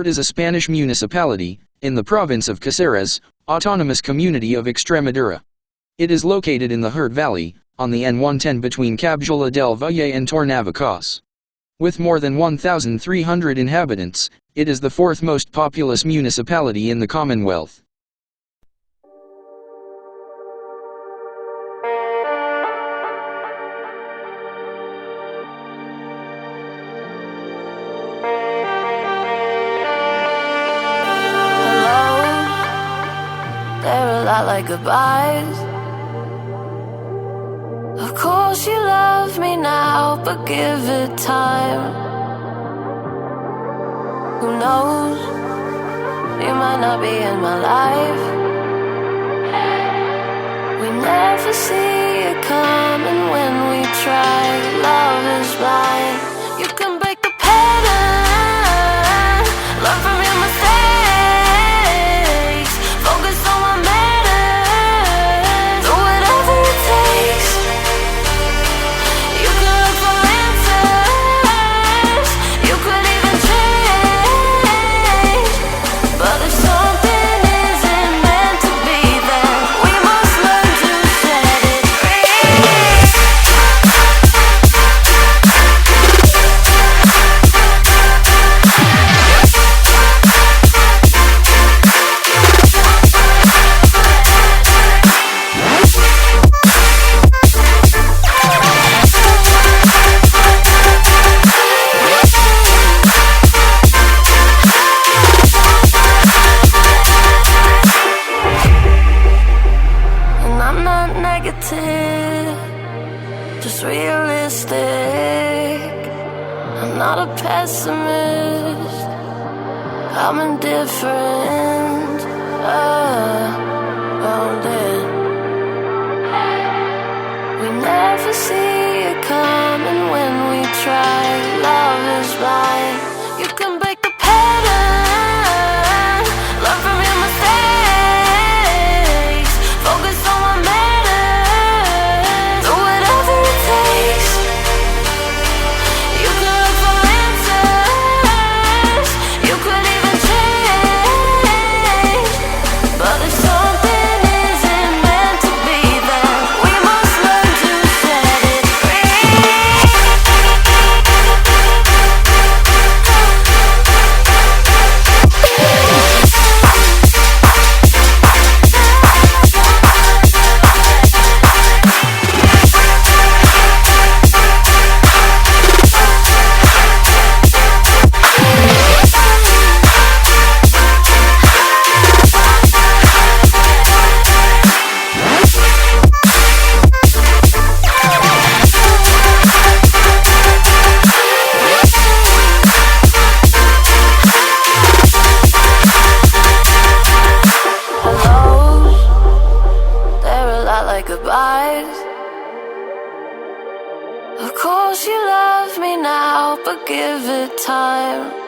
Jerte is a Spanish municipality, in the province of Caceres, autonomous community of Extremadura. It is located in the Jerte Valley, on the N110 between Cabjola del Valle and Tornavacas. With more than 1,300 inhabitants, it is the fourth most populous municipality in the Commonwealth. They're a lot like goodbyes. Of course you love me now, but give it time. Who knows, you might not be in my life. We never see it coming when we try. Love is blind. You can break the pattern, learn from your mistakes, focus on what matters, do whatever it takes. You could look for answers, you could even change, but if something isn't meant to be, then we must learn to set it just realistic. I'm not a pessimist, I'm indifferent, grounded. We never see it coming when we try. Love is blind. You can break the pattern, learn from your mistakes, focus on what matters, do whatever it takes. You could look for answers, you could even change, but if something isn't meant to be, then we must learn to set it like goodbyes. Of course you love me now, but give it time.